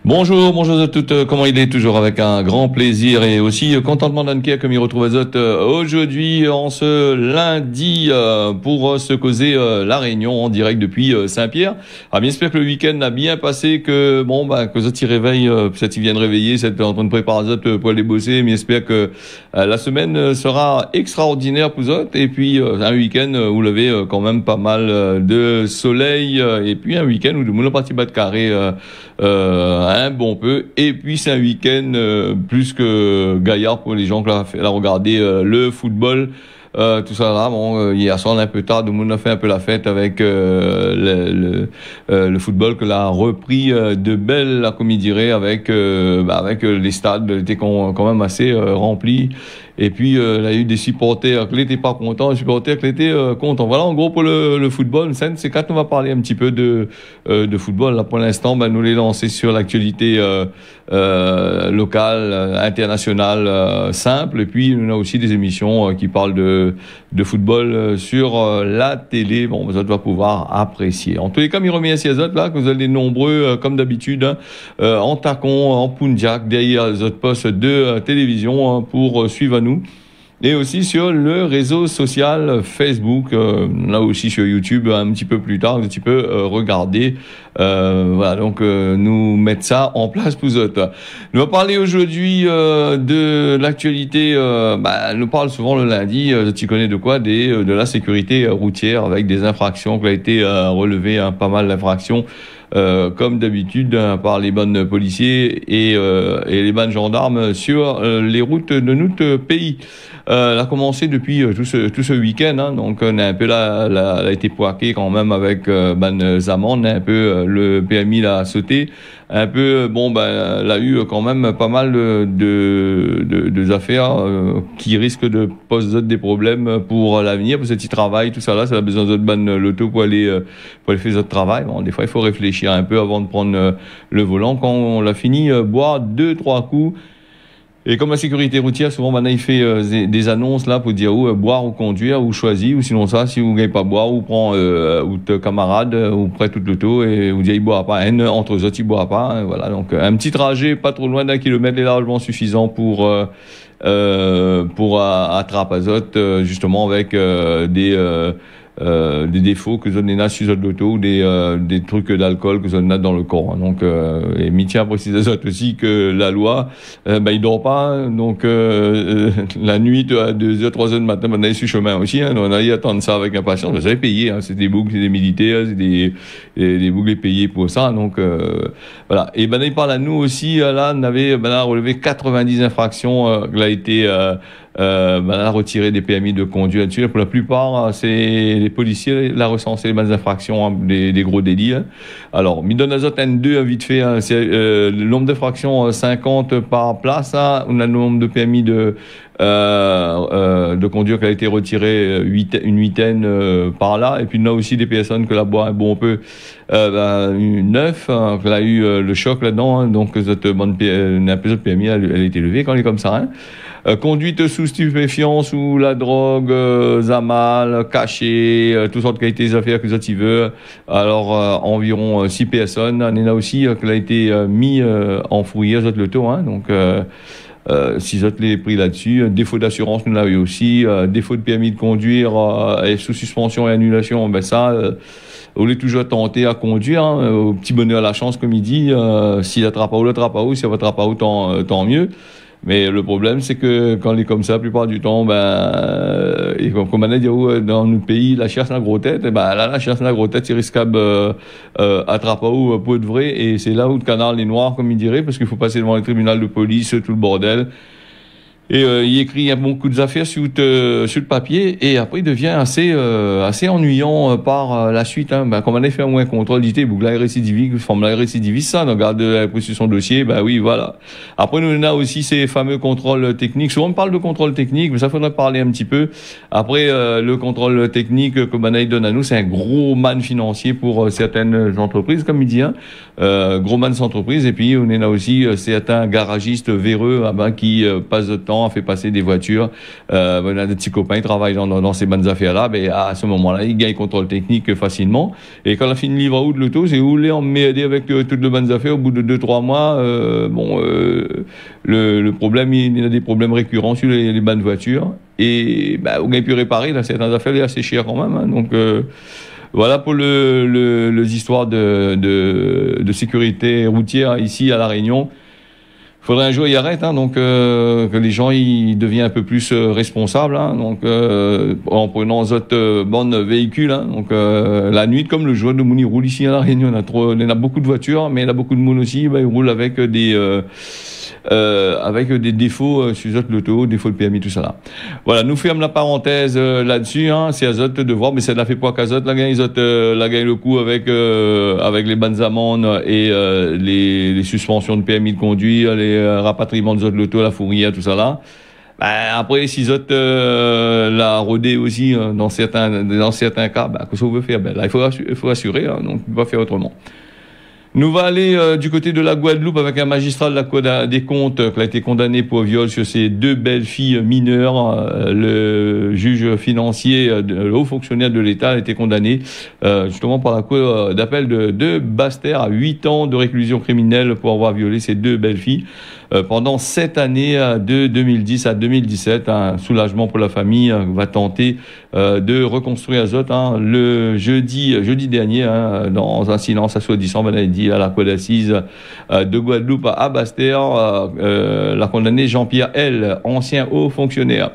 Bonjour, bonjour à toutes. Comment il est? Toujours avec un grand plaisir et aussi contentement d'Anker comme il retrouve les autres aujourd'hui en ce lundi pour se causer la réunion en direct depuis Saint-Pierre. Ah, bien j'espère que le week-end a bien passé, que que vous y réveillent, peut-être ils viennent réveiller, c'est en train de préparer les autres pour aller bosser, mais j'espère que la semaine sera extraordinaire pour vous autres et puis un week-end où vous avez quand même pas mal de soleil et puis un week-end où de monde parti battre carré un bon peu, et puis c'est un week-end plus que gaillard pour les gens qui ont regardé le football, tout ça là. Bon, hier soir on est un peu tard, tout le monde a fait un peu la fête avec le football que l'a repris de belle, là, comme il dirait, avec les stades étaient quand même assez remplis. Et puis, il y a eu des supporters qui n'étaient pas contents, des supporters qui étaient contents. Voilà, en gros, pour le football, c'est quand on va parler un petit peu de football. Là, pour l'instant, nous les lancer sur l'actualité locale, internationale, simple. Et puis, on a aussi des émissions qui parlent de football sur la télé. Bon, vous allez pouvoir apprécier. En tous les cas, je remercie les autres, là, que vous allez nombreux, comme d'habitude, en tacon, en punjak, derrière les autres postes de télévision, pour suivre nous. Et aussi sur le réseau social Facebook, là aussi sur YouTube un petit peu plus tard, un petit peu regarder. Voilà, donc nous mettre ça en place pour vous autres. Nous allons parler aujourd'hui de l'actualité. Nous parle souvent le lundi, tu connais de quoi, de la sécurité routière avec des infractions qui ont été relevées, pas mal d'infractions. Comme d'habitude, par les bonnes policiers et les bonnes gendarmes sur les routes de notre pays. Elle a commencé depuis tout ce week-end, hein, donc on a un peu a été poiqué quand même avec amendes, un peu le PMI l'a sauté, un peu elle a eu quand même pas mal de affaires qui risquent de poser des problèmes pour l'avenir, pour ce petit travail, tout ça là, ça a besoin de bonne loto pour aller faire votre travail. Bon, des fois il faut réfléchir un peu avant de prendre le volant. Quand on l'a fini, boire 2-3 coups. Et comme la sécurité routière, souvent, maintenant, il fait des annonces là pour dire boire ou conduire ou choisir, ou sinon ça, si vous ne gagnez pas boire, ou prend ou te camarade ou prête toute l'auto et vous dites il boira pas, entre eux autres il boira pas, hein, voilà. Donc un petit trajet pas trop loin d'1 kilomètre est largement suffisant pour attraper azote, justement avec des défauts que zone n'a sur l'auto ou des trucs d'alcool que zone n'a dans le corps, hein. Donc et Mitya précise aussi que la loi il dort pas, hein. Donc la nuit à 2h 3h du matin on est sur chemin aussi, hein. On a y attendre ça avec impatience, vous avez payé, hein. C'est des boucles, c'est des militaires, c'est des boucles payés pour ça, donc voilà. Et il parle à nous aussi, là on avait relevé 90 infractions qu'il a été retirer des permis de conduire là-dessus. Pour la plupart, c'est les policiers la recensé les bonnes infractions, hein, des gros délits, hein. Alors, Midonazot N2 vite fait, hein, c'est le nombre d'infractions 50 par place, hein. On a le nombre de permis de conduire qui a été retiré une huitaine par là, et puis on a aussi des personnes que la boit un peu 9, hein, qu'elle a eu le choc là-dedans, hein. Donc cette bonne un peu de permis elle a été levée quand elle est comme ça, hein. Conduite sous stupéfiants, sous la drogue, zamal, caché, toutes sortes de qualités d'affaires que ça veut. Alors environ 6 personnes. On en a aussi qui a été mis en fourrière le taux, hein. Donc si autres les pris là-dessus, défaut d'assurance nous l'avons eu aussi, défaut de permis de conduire et sous suspension et annulation, on est toujours tenté à conduire, hein, au petit bonheur à la chance comme il dit, s'il attrape pas ou si il attrape pas tant mieux. Mais le problème, c'est que quand il est comme ça, la plupart du temps, et comme on a dit dans notre pays, la chasse à la grosse tête, la chasse à la grosse tête, c'est risquable attrape ou pour de vrai, et c'est là où le canard est noir, comme il dirait, parce qu'il faut passer devant le tribunal de police, tout le bordel. Et il écrit un bon coup d'affaires sur le papier, et après il devient assez ennuyant par la suite, hein. Comme on a fait un contrôle d'identité, la récidiviste, formulaire récidiviste, ça, on regarde la sur son dossier, oui, voilà. Après nous on a aussi ces fameux contrôles techniques. Souvent on parle de contrôle technique, mais ça faudrait parler un petit peu. Après le contrôle technique que Banaï donne à nous, c'est un gros man financier pour certaines entreprises, comme il dit, hein. Gros man d'entreprise, et puis on en a aussi certains garagistes véreux, qui passent de temps talent, a fait passer des voitures. On a des petits copains qui travaillent dans ces bonnes affaires-là. Ben, à ce moment-là, il gagne contrôle technique facilement. Et quand la fin de livre out de l'auto, c'est où on me aider avec toutes les bonnes affaires. Au bout de 2-3 mois, le problème, il y a des problèmes récurrents sur les bonnes voitures. Et on a pu réparer dans certaines affaires, il est assez cher quand même. Hein. Donc voilà pour les histoires de sécurité routière ici à La Réunion. Faudrait un jour y arrête, hein, donc que les gens ils deviennent un peu plus responsables, hein, donc en prenant d'autres bonnes véhicules, hein, donc la nuit comme le jour de Mouni roule ici à La Réunion, on a beaucoup de voitures, mais il y a beaucoup de monde aussi, ils roulent avec des défauts sur l'auto, défauts de permis, tout ça là. Voilà, nous fermons la parenthèse là-dessus, hein, c'est Azot de voir, mais ça ne fait pas qu'Azot la gagne, la gagne le coup avec les bonnes amendes et les suspensions de permis de conduire, les rapatriements de l'auto, la fourrière, tout ça là. Après, si la rodé aussi dans certains cas, qu'est-ce qu'on veut faire? Là, il faut assurer, hein, donc on ne peut pas faire autrement. Nous va aller du côté de la Guadeloupe avec un magistrat de la Cour des comptes qui a été condamné pour viol sur ses 2 belles filles mineures. Le juge financier, le haut fonctionnaire de l'État, a été condamné justement par la Cour d'appel de Basse-Terre à 8 ans de réclusion criminelle pour avoir violé ces 2 belles filles pendant 7 années de 2010 à 2017. Un soulagement pour la famille va tenter de reconstruire Azot le jeudi dernier dans un silence assourdissant, on a dit à la cour d'assises de Guadeloupe à Basse-Terre, l'a condamné Jean-Pierre L, ancien haut fonctionnaire.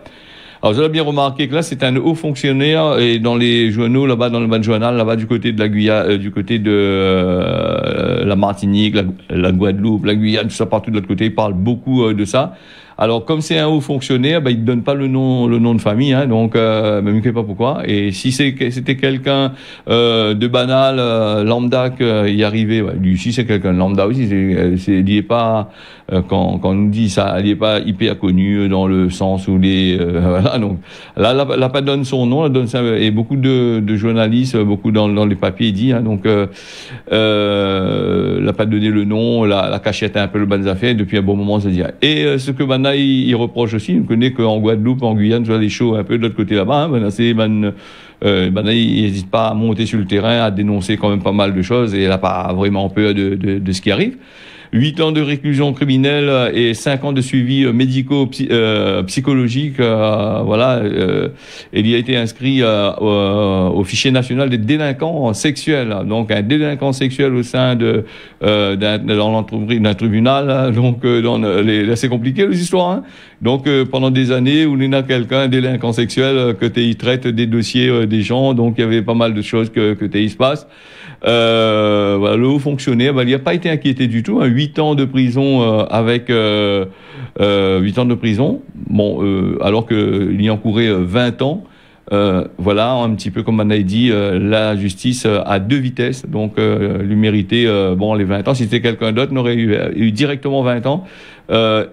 Alors, vous avez bien remarqué que là, c'est un haut fonctionnaire et dans les journaux, là-bas, dans le bas de journal, là-bas, du côté de la Guyane, du côté de la Martinique, la Guadeloupe, la Guyane, tout ça, partout de l'autre côté, ils parlent beaucoup de ça. Alors, comme c'est un haut fonctionnaire, il ne donne pas le nom de famille, hein, donc, même je ne sais pas pourquoi. Et si c'était quelqu'un de banal, lambda, qui y arrivait, lui aussi, c'est quelqu'un de lambda aussi, il n'est pas, quand on nous dit ça, il n'est pas hyper connu dans le sens où voilà, donc, là, la pas donne son nom, elle donne ça, et beaucoup de journalistes, beaucoup dans les papiers, dit, hein, donc, l'a pas donné le nom, la cachette un peu le bonnes affaires, depuis un bon moment, se dire. Et ce que maintenant il reproche aussi, on connaît qu'en Guadeloupe, en Guyane, tu vois des shows un peu de l'autre côté là-bas, il n'hésite pas à monter sur le terrain, à dénoncer quand même pas mal de choses, et elle n'a pas vraiment peur de ce qui arrive. 8 ans de réclusion criminelle et 5 ans de suivi psychologique, voilà. Il y a été inscrit au fichier national des délinquants sexuels. Donc un délinquant sexuel au sein dans l'entreprise d'un tribunal. Donc là c'est compliqué les histoires. Hein. Donc pendant des années où il y a quelqu'un, un délinquant sexuel, que il traite des dossiers des gens. Donc il y avait pas mal de choses que il se passe. Voilà, le haut fonctionnaire, il n'a pas été inquiété du tout. 8 ans de prison avec 8 ans de prison. Bon, alors qu'il y encourait 20 ans. Voilà, un petit peu comme on a dit, la justice à 2 vitesses. Donc, lui méritait les 20 ans. Si c'était quelqu'un d'autre, on aurait eu directement 20 ans.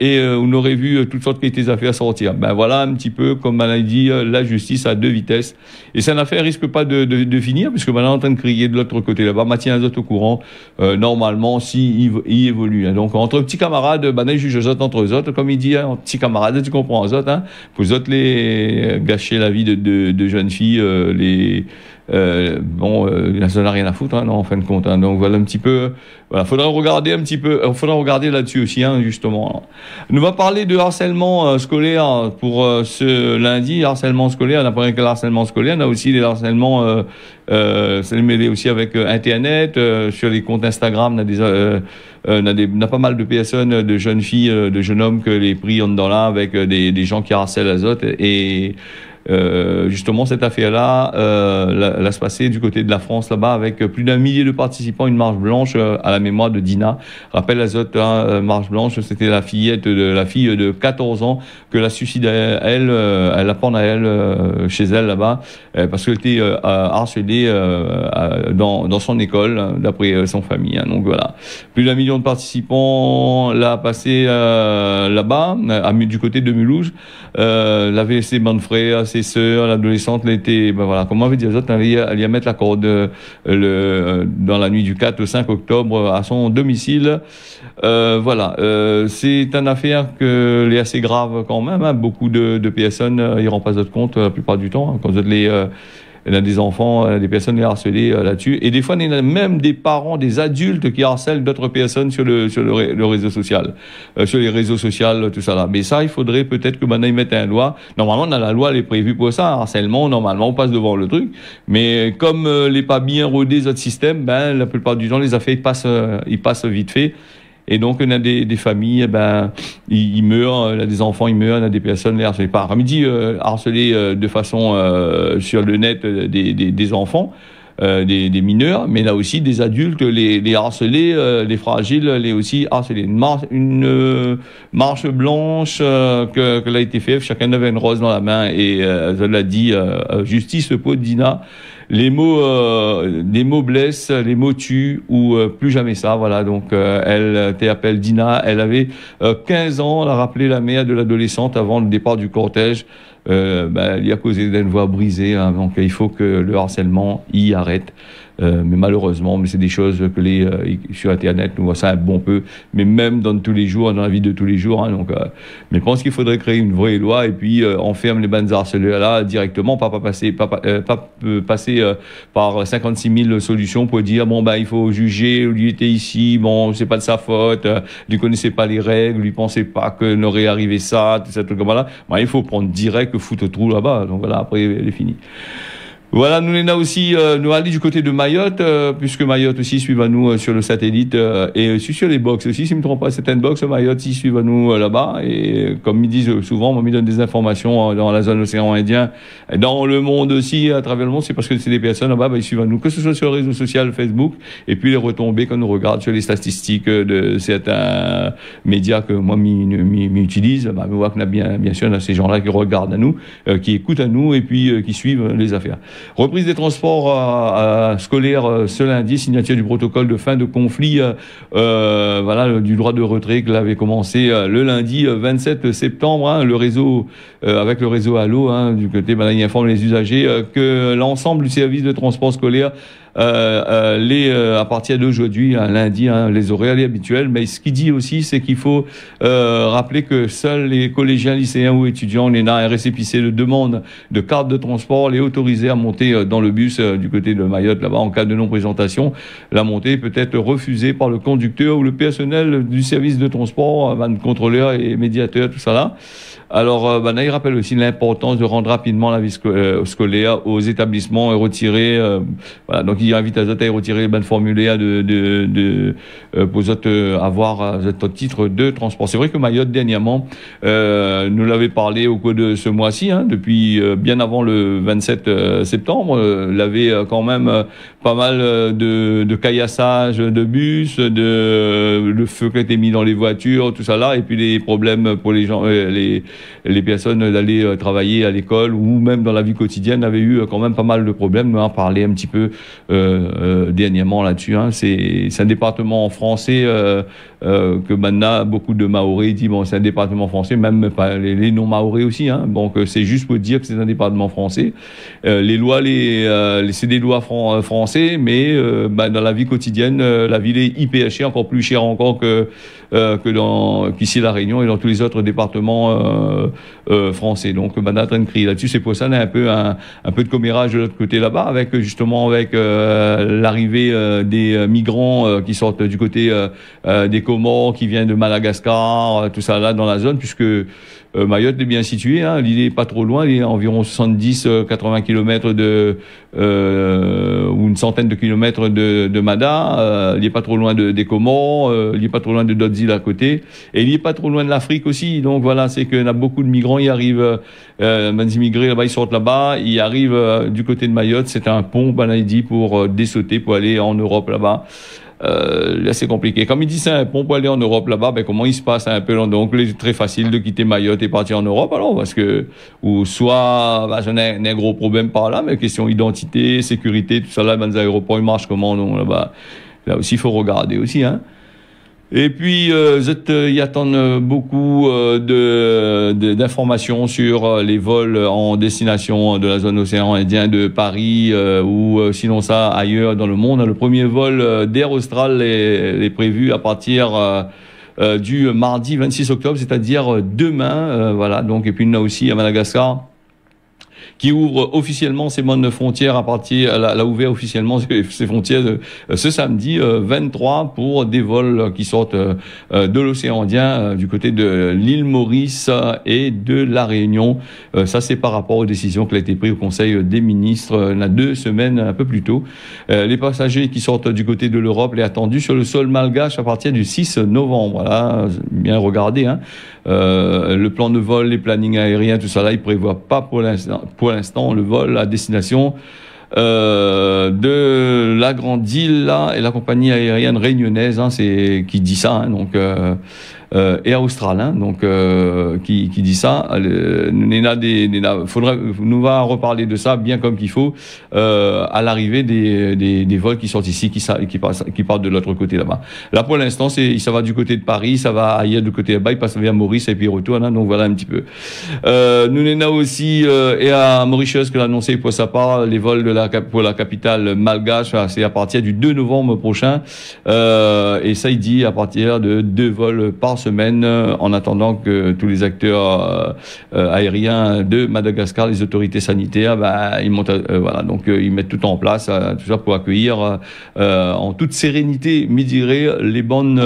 Et on aurait vu toutes sortes de affaires sortir. Voilà un petit peu, comme on a dit, la justice à 2 vitesses. Et cette affaire risque pas de finir, puisque maintenant on est en train de crier de l'autre côté là-bas. Maintien les autres au courant, normalement, s'il évolue. Hein. Donc, entre petits camarades, il juge les autres entre eux autres, comme il dit, hein, petits camarades, tu comprends les autres, hein, pour les autres les gâcher la vie de jeunes filles, ça n'a rien à foutre, hein, non, en fin de compte. Hein. Donc voilà un petit peu. Voilà, faudra regarder là-dessus aussi, hein, justement. Nous va parler de harcèlement scolaire pour ce lundi. Harcèlement scolaire, on n'a pas rien que le harcèlement scolaire, on a aussi les harcèlements, c'est mêlé aussi avec Internet, sur les comptes Instagram, on a pas mal de personnes, de jeunes filles, de jeunes hommes que les pris en dedans là avec des gens qui harcèlent les autres et justement cette affaire-là l'a se passer du côté de la France là-bas avec plus d'1 millier de participants, une marche blanche à la mémoire de Dina. Rappelle les autres, marche blanche, c'était la fille de 14 ans que la suicidé elle apprend à elle chez elle là-bas parce qu'elle était harcelée dans son école d'après son famille. Hein. Donc voilà, plus d'1 million de participants l'a passé là-bas du côté de Mulhouse. La VSC Banfray, ses sœurs, l'adolescente l'était, ben voilà, comme on avait dit, elle y a mettre la corde dans la nuit du 4 au 5 octobre à son domicile. Voilà, c'est une affaire qui est assez grave quand même, hein. Beaucoup de personnes y rendent pas d'autre compte la plupart du temps, hein, quand vous êtes il y a des enfants, des personnes les harcelées là-dessus. Et des fois, il y a même des parents, des adultes qui harcèlent d'autres personnes sur le réseau social, sur les réseaux sociaux, tout ça là. Mais ça, il faudrait peut-être que maintenant ils mettent une loi. Normalement, dans la loi, elle est prévue pour ça, harcèlement. Normalement, on passe devant le truc. Mais comme n'est pas bien rodé notre système, ben la plupart du temps, les affaires ils passent vite fait. Et donc, on a des familles, ben, ils meurent, on a des enfants, ils meurent, on a des personnes les harcelées. Par midi, harcelées de façon sur le net des enfants, des mineurs, mais là aussi des adultes, les harcelés, les fragiles, les aussi harcelés. Une marche blanche que l'a été faite, chacun avait une rose dans la main et je l'a dit, justice pour Dina. Les mots blessent, les mots tuent ou plus jamais ça. Voilà, donc elle t'appelle Dina, elle avait 15 ans, elle a rappelé la mère de l'adolescente avant le départ du cortège. Elle y a causé d'une voix brisée, hein, donc il faut que le harcèlement y arrête. Mais malheureusement, mais c'est des choses que sur Internet, nous voit ça un bon peu, mais même dans tous les jours, dans la vie de tous les jours. Hein, donc, mais je pense qu'il faudrait créer une vraie loi et puis on ferme les bandes harceleurs là directement, pas passer par 56 000 solutions pour dire bon il faut juger, lui était ici, bon c'est pas de sa faute, lui connaissait pas les règles, lui pensait pas que n'aurait arrivé ça, tout ça, tout comme là. Il faut prendre direct, foutre le trou là-bas. Donc voilà, après elle est finie. Voilà, nous on a aussi nous allons du côté de Mayotte, puisque Mayotte aussi suivent à nous sur le satellite et sur les box aussi, si je me trompe pas, certaines box Mayotte aussi suivent à nous là-bas et comme ils disent souvent, on me donne des informations dans la zone océan Indien, dans le monde aussi, à travers le monde, c'est parce que c'est des personnes là-bas, ils suivent à nous, que ce soit sur le réseau social Facebook et puis les retombées quand nous regarde sur les statistiques de certains médias que moi m'utilise, on voit qu'on a bien sûr ces gens-là qui regardent à nous, qui écoutent à nous et puis qui suivent les affaires. Reprise des transports scolaires ce lundi, signature du protocole de fin de conflit, voilà, du droit de retrait que l'avait commencé le lundi 27 septembre. Hein, le réseau, avec le réseau Allo, hein, du côté, il informe les usagers que l'ensemble du service de transport scolaire à partir d'aujourd'hui, lundi, hein, les horaires habituels. Mais ce qu'il dit aussi, c'est qu'il faut rappeler que seuls les collégiens, lycéens ou étudiants, les un récépissé de demande de carte de transport, les autorisés à monter dans le bus du côté de Mayotte, là-bas, en cas de non-présentation. La montée peut être refusée par le conducteur ou le personnel du service de transport, contrôleur et médiateur, tout ça là. Alors, là, il rappelle aussi l'importance de rendre rapidement la vie scolaire aux établissements et retirer, voilà, donc il invite à retirer les formulaires pour avoir votre titre de transport. C'est vrai que Mayotte, dernièrement, nous l'avait parlé au cours de ce mois-ci, hein, depuis bien avant le 27 septembre, l'avait quand même pas mal de caillassage de bus, le feu qui a été mis dans les voitures, tout ça là, et puis les problèmes pour les gens, les personnes d'aller travailler à l'école ou même dans la vie quotidienne avaient eu quand même pas mal de problèmes. On en parlait un petit peu dernièrement là-dessus. Hein. C'est un département français que maintenant beaucoup de Mahorais disent bon c'est un département français, même pas les non-Mahorais aussi. Hein. Donc c'est juste pour dire que c'est un département français. Les lois, c'est des lois français, mais dans la vie quotidienne, la ville est hyper chère, encore plus chère encore qu'ici la Réunion et dans tous les autres départements français. Donc on a en train de crier là-dessus. C'est pour ça qu'on a un peu de commérage de l'autre côté là-bas, avec l'arrivée des migrants qui sortent du côté des Comores, qui viennent de Madagascar, tout ça là dans la zone, puisque Mayotte est bien située, hein, l'île est pas trop loin, il est à environ 70-80 km ou une centaine de kilomètres de Mada, il est pas trop loin des Comores, il est pas trop loin de d'autres îles à côté, et il est pas trop loin de l'Afrique aussi. Donc voilà, c'est qu'on a beaucoup de migrants, ils arrivent, les immigrés là-bas, ils sortent là-bas, ils arrivent du côté de Mayotte, c'est un pont, il dit, pour dessauter, pour aller en Europe là-bas. Là c'est compliqué. Comme il dit c'est un pont pour aller en Europe là-bas, comment il se passe un peu donc c'est très facile de quitter Mayotte et partir en Europe alors parce que ou soit j'en ai un gros problème par là, mais question identité, sécurité, tout ça là, les aéroports ils marchent comment non là-bas. Là aussi il faut regarder aussi hein. Et puis, ils attendent beaucoup d'informations sur les vols en destination de la zone océan Indien de Paris ou sinon ça ailleurs dans le monde. Le premier vol d'Air Austral est prévu à partir du mardi 26 octobre, c'est-à-dire demain. Voilà. Donc, et puis il y en a aussi à Madagascar, qui ouvre officiellement ses bonnes frontières à partir, elle a ouvert officiellement ses frontières ce samedi 23 pour des vols qui sortent de l'océan Indien du côté de l'île Maurice et de la Réunion. Ça, c'est par rapport aux décisions qui ont été prises au Conseil des ministres il y a 2 semaines, un peu plus tôt. Les passagers qui sortent du côté de l'Europe, les attendus sur le sol malgache à partir du 6 novembre. Voilà, bien regardé, hein. Le plan de vol, les plannings aériens, tout ça là, il prévoit pas pour l'instant le vol à destination de la Grande Île là et la compagnie aérienne réunionnaise, hein, c'est qui dit ça, hein, donc Air Austral, hein, donc qui dit ça. Nous va reparler de ça bien comme qu'il faut à l'arrivée des vols qui sortent ici, qui partent de l'autre côté là-bas. Là pour l'instant, ça va du côté de Paris, ça va ailleurs du côté là-bas, il passe vers Maurice et puis il retourne, hein, donc voilà un petit peu. Nous n'en aussi et à Mauritius que l'a annoncé pour sa part les vols pour la capitale malgache, c'est à partir du 2 novembre prochain et ça il dit à partir de 2 vols par semaine en attendant que tous les acteurs aériens de Madagascar, les autorités sanitaires, ils montent, voilà, donc ils mettent tout en place, tout ça pour accueillir en toute sérénité, me dirait, les bonnes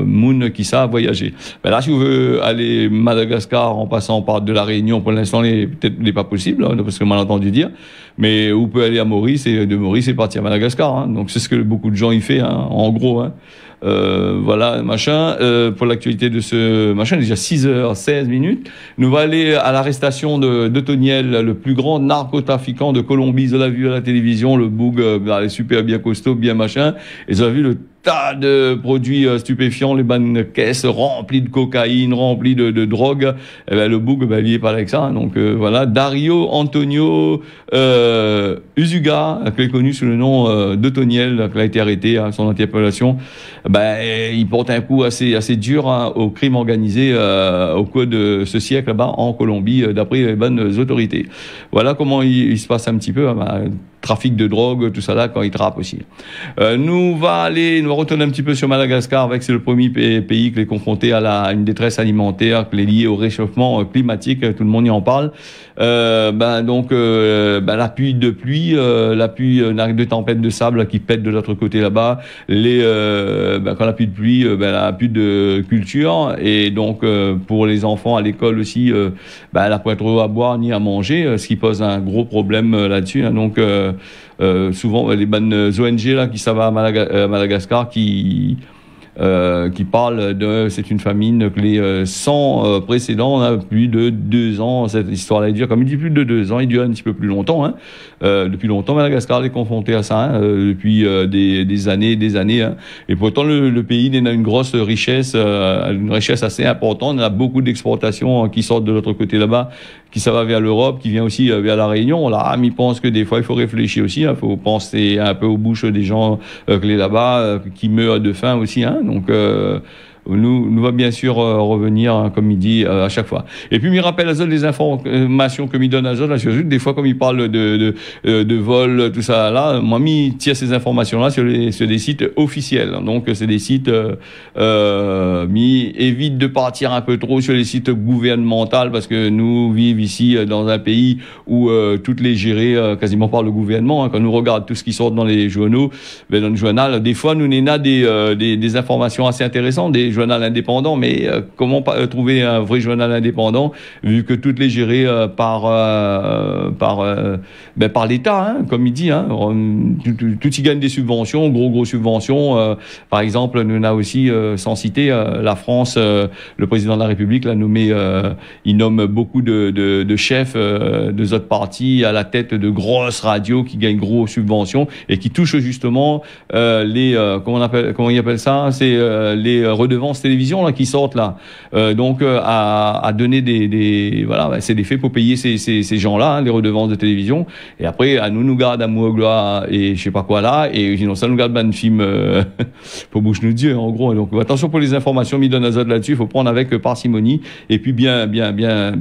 moons qui savent voyager. Là, si vous voulez aller Madagascar en passant par de la Réunion, pour l'instant, peut-être n'est pas possible, hein, parce que mal entendu dire. Mais vous pouvez aller à Maurice et de Maurice c'est partir à Madagascar. Hein. Donc c'est ce que beaucoup de gens y font, hein, en gros. Hein. Voilà, machin. Pour l'actualité de ce machin, déjà 6h16. Nous va aller à l'arrestation de Toniel, le plus grand narcotrafiquant de Colombie. Ils l'ont vu à la télévision, le boug, il est super bien costaud, bien machin. Ils ont vu le tas de produits stupéfiants, les bonnes caisses remplies de cocaïne, remplies de drogue. Et ben, le boug, il est pas avec ça. Hein. Donc voilà, Dario Antonio Usuga, qui est connu sous le nom de Toniel, qui a été arrêté à son interpellation. Il porte un coup assez dur, hein, au crime organisé au cours de ce siècle là-bas en Colombie, d'après les bonnes autorités. Voilà comment il se passe un petit peu. Hein, trafic de drogue, tout ça là, quand il trappe aussi. Nous va retourner un petit peu sur Madagascar, avec c'est le premier pays qui est confronté à une détresse alimentaire qui est liée au réchauffement climatique, tout le monde y en parle. L'appui de pluie, l'appui de tempête de sable qui pète de l'autre côté là-bas, quand la pluie de pluie, la pluie de culture, et donc pour les enfants à l'école aussi, la pas trop à boire ni à manger, ce qui pose un gros problème là-dessus. Hein, donc souvent les bonnes ONG là qui savent à Madagascar qui parle c'est une famine que les 100 précédents, on a plus de 2 ans, cette histoire-là dure, comme il dit plus de 2 ans, il dure un petit peu plus longtemps, hein. Depuis longtemps, Madagascar est confronté à ça, hein, depuis des années, hein. Et pourtant, le pays a une grosse richesse, une richesse assez importante, on a beaucoup d'exportations qui sortent de l'autre côté là-bas, qui ça va vers l'Europe, qui vient aussi vers la Réunion. Là, mais il pense que des fois, il faut réfléchir aussi, il faut penser un peu aux bouches des gens clés là-bas, qui meurent de faim aussi, hein. Donc, nous va bien sûr revenir, hein, comme il dit, à chaque fois. Et puis, il rappelle à Zol des informations que il donne à Zol, là, des fois, comme il parle de vol, tout ça, là, moi, il tire ces informations-là sur des sites officiels. Donc, c'est des sites, évite de partir un peu trop sur les sites gouvernementaux, parce que nous vivons ici dans un pays où toutes les gérées quasiment par le gouvernement. Hein. Quand nous regardons tout ce qui sort dans les journaux, dans le journal, des fois, nous n'avons des informations assez intéressantes, des journal indépendant, mais comment trouver un vrai journal indépendant vu que toutes les gérées par l'État, hein, comme il dit, hein, tout y gagne des subventions, gros subventions. Par exemple, nous avons aussi, sans citer la France, le président de la République l'a nommé, il nomme beaucoup de chefs de autres partis à la tête de grosses radios qui gagnent gros subventions et qui touchent justement comment il appelle ça, c'est les redevances redevances télévision là qui sortent là, donc à donner voilà, c'est des faits pour payer ces gens-là, hein, les redevances de télévision. Et après, à nous garde amour, gloire et je sais pas quoi là, et sinon ça nous garde un film pour bouche nous Dieu en gros. Donc attention pour les informations mis dans Azot là-dessus, il faut prendre avec parcimonie et puis bien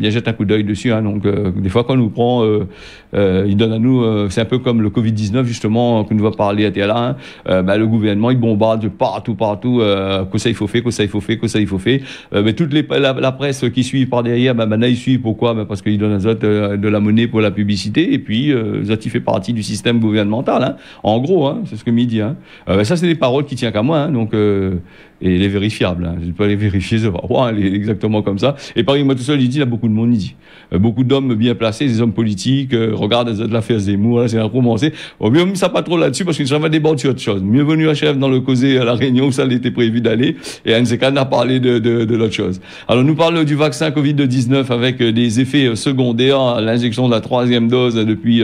jeter un coup d'œil dessus. Hein. Donc des fois quand on nous prend, il donne à nous, c'est un peu comme le Covid-19 justement que nous va parler à TLA. Hein. Le gouvernement il bombarde partout, que ça il faut faire, que ça il faut faire. Mais toute la presse qui suit par derrière, là ils suivent pourquoi? Parce qu'ils donnent Azot de la monnaie pour la publicité et puis Azot il fait partie du système gouvernemental. Hein. En gros, hein, c'est ce que m'il dit. Hein. Ça c'est des paroles qui tiennent qu'à moi. Hein. Donc et elle est vérifiable. Hein. Je ne vais pas les vérifier, ça va. Ouais, elle est exactement comme ça. Et pareil, moi tout seul, il dit, il y a beaucoup de monde, il dit. Beaucoup d'hommes bien placés, des hommes politiques, regarde l'affaire Zemmour, là, c'est un romancé. Au mieux, ça pas trop là-dessus, parce que ça va déborder sur autre chose. Mieux venu à chef dans le causé à la réunion où ça était prévu d'aller, et Anne Sekan a parlé de l'autre chose. Alors, nous parlons du vaccin Covid-19 avec des effets secondaires, l'injection de la 3e dose depuis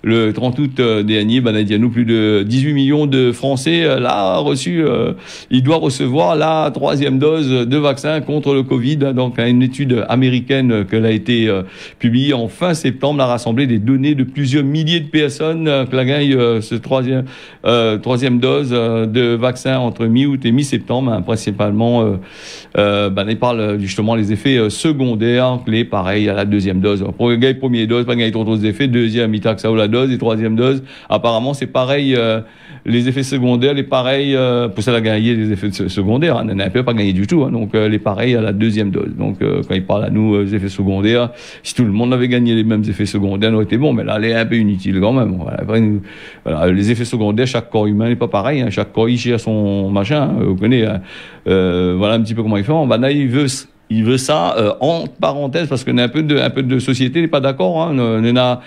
le 30 août dernier. Il y a nous plus de 18 millions de Français, là, reçu, il doit recevoir la 3e dose de vaccin contre le Covid. Donc, une étude américaine qui a été publiée en fin septembre a rassemblé des données de plusieurs milliers de personnes qui ont gagné ce 3e dose de vaccin entre mi-août et mi-septembre, hein, principalement. Il parle justement des effets secondaires, clés, pareil à la 2e dose. Pour gagner première dose, pas gagner trop d'autres effets. Deuxième, il taxe la dose. Et 3e dose, apparemment, c'est pareil. Les effets secondaires, les pareils, pour ça, la gagner les effets secondaires, hein, on n'a un peu pas gagné du tout, hein, donc les pareils à la 2e dose. Donc quand il parle à nous des effets secondaires, si tout le monde avait gagné les mêmes effets secondaires, ça aurait été bon, mais là, elle est un peu inutile quand même. Voilà, après, voilà, les effets secondaires, chaque corps humain n'est pas pareil, hein, chaque corps il cherche son machin, hein, vous connaissez, hein, voilà un petit peu comment ils font. Là, il veut ça en parenthèse parce qu'on a un peu de société n'est pas d'accord. Hein. On a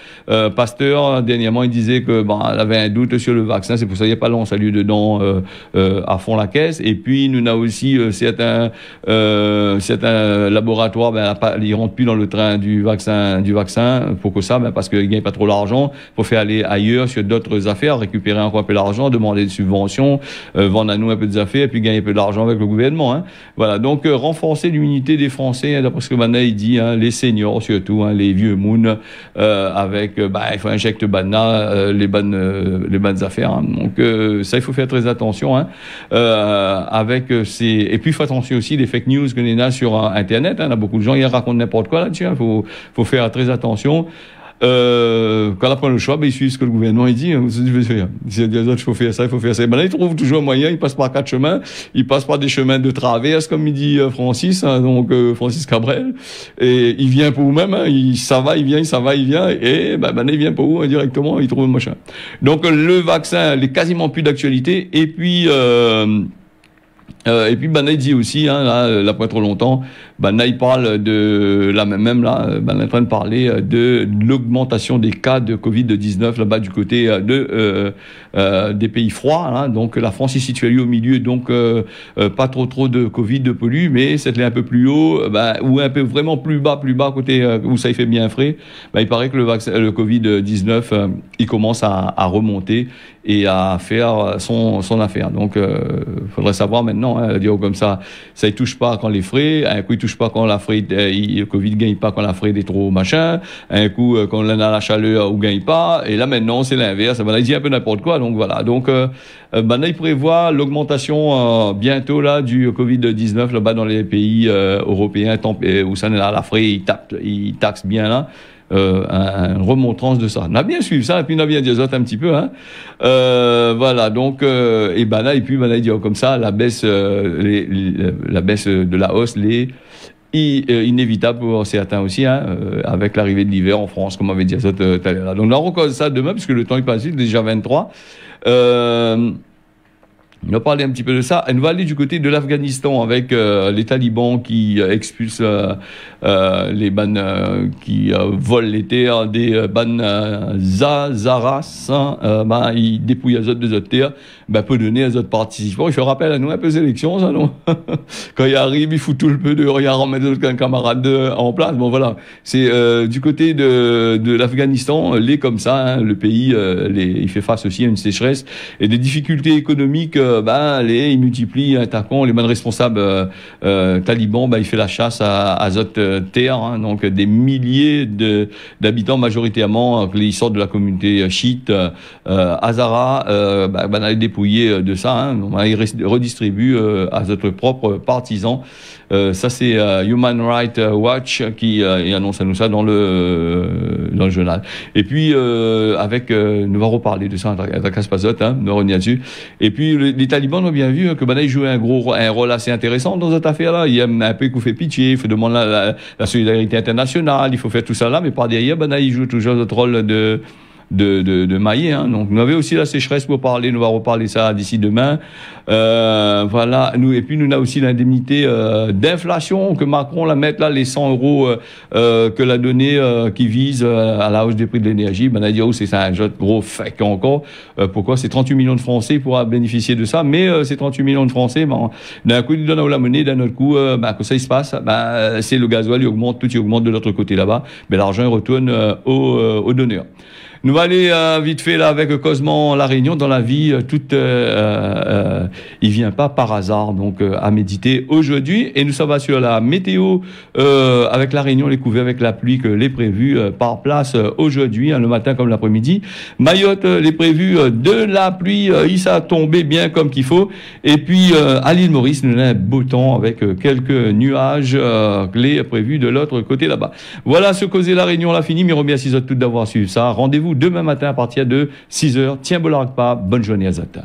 Pasteur dernièrement il disait que elle avait un doute sur le vaccin, c'est pour ça qu'il n'y a pas long salut dedans à fond la caisse. Et puis nous a aussi certains laboratoires ils rentrent plus dans le train du vaccin pour que ça parce qu'ils gagnent pas trop l'argent pour faire aller ailleurs sur d'autres affaires, récupérer encore un peu d'argent, demander des subventions, vendre à nous un peu des affaires et puis gagner un peu d'argent avec le gouvernement. Hein. Voilà donc renforcer l'unité des Français, hein, d'après ce que Bana il dit, hein, les seniors surtout, hein, les vieux moons, avec, il faut injecter les bonnes affaires. Hein. Donc ça, il faut faire très attention. Hein, avec et puis il faut attention aussi les fake news qu'on a sur Internet. Hein, il y a beaucoup de gens qui racontent n'importe quoi là-dessus. Il faut faire très attention. Quand on prend le choix, ils suivent ce que le gouvernement il dit. C'est ce que je veux faire. S'il y a des autres, il faut faire ça, il faut faire ça. Là, ils trouvent toujours un moyen. Ils passent par 4 chemins. Ils passent par des chemins de traverse, comme il dit Francis, hein, donc Francis Cabrel. Et il vient pour vous-même. Hein, ça va, il vient, il vient. Et il vient pour vous hein, directement. Il trouve un machin. Donc le vaccin, il est quasiment plus d'actualité. Et puis il dit aussi, hein, là pas trop longtemps, il parle de là même là, est en train de parler de l'augmentation des cas de Covid-19 là-bas du côté des pays froids. Hein, donc la France est située au milieu, donc pas trop de Covid de pollu, mais c'est un peu plus haut, ou un peu vraiment plus bas côté où ça y fait bien frais. Il paraît que le Covid-19 il commence à remonter et à faire son affaire. Donc faudrait savoir maintenant, hein, dire comme ça il touche pas quand les frais, un coup il touche pas quand la frais, le Covid gagne pas quand la frais est trop machin, un coup quand on a la chaleur ou gagne pas, et là maintenant c'est l'inverse. Il dit un peu n'importe quoi. Donc voilà. Donc il prévoit l'augmentation bientôt là du Covid-19 là-bas dans les pays européens où ça la frais il taxe bien là. Une remontrance de ça. On a bien suivi ça, et puis on a bien dit un petit peu. Hein. Voilà, donc, et puis il dit comme ça, la baisse de la hausse, inévitable pour certains aussi, hein, avec l'arrivée de l'hiver en France, comme on avait dit tout à l'heure. Donc, on recose ça demain, puisque le temps est passé, déjà 23. On va parler un petit peu de ça. On va aller du côté de l'Afghanistan avec les talibans qui expulsent les bannes qui volent les terres des bannes Zazaras. Ils dépouillent les autres terres. ben, peut donner à d'autres participants. Il fait rappel à nous un peu sélection, ça, non? Quand il arrive, il fout tout le peu de regard, on met d'autres camarades en place. Bon, voilà. C'est du côté de l'Afghanistan, les comme ça, hein, le pays, il fait face aussi à une sécheresse et des difficultés économiques. Il multiplie un tacon. Les bonnes responsables talibans, il fait la chasse à d'autres terres, hein, donc des milliers d'habitants majoritairement, ils sortent de la communauté chiite, Hazara, est dépouillé de ça, hein, il redistribue à notre propre partisans. Ça c'est Human Rights Watch qui annonce à nous ça dans le journal. Et puis nous va reparler de ça à Caspazot, hein, nous revenir dessus. Et puis les talibans ont bien vu que ils jouent un rôle assez intéressant dans cette affaire-là. Il y a un peu qu'on fait pitié, il faut demander la solidarité internationale, il faut faire tout ça là, mais par derrière, ils jouent toujours notre rôle de maillet, hein. Donc nous avons aussi la sécheresse pour parler, nous va reparler ça d'ici demain. Voilà, et puis nous avons aussi l'indemnité d'inflation que Macron la met là, les 100 euros que l'a donné, qui vise à la hausse des prix de l'énergie. On a dit c'est un gros fake encore. Pourquoi? C'est 38 millions de Français pourra bénéficier de ça, mais ces 38 millions de Français, d'un coup ils donnent la monnaie, d'un autre coup, que ça il se passe, c'est le gasoil, il augmente, tout il augmente de l'autre côté là-bas, mais l'argent il retourne aux donneurs. Nous allons aller vite fait là avec Cosman La Réunion. Dans la vie, il vient pas par hasard, donc à méditer aujourd'hui. Et nous sommes sur la météo avec La Réunion, les couverts avec la pluie que les prévus par place aujourd'hui, hein, le matin comme l'après-midi. Mayotte, les prévus de la pluie, il s'est tombé bien comme qu'il faut. Et puis à l'île Maurice, nous avons un beau temps avec quelques nuages les prévus de l'autre côté là-bas. Voilà ce causé La Réunion, on l'a fini. Mais remercie toutes d'avoir suivi ça. Rendez-vous demain matin à partir de 6h. Tiens, Bolarc pas. Bonne journée à Zata.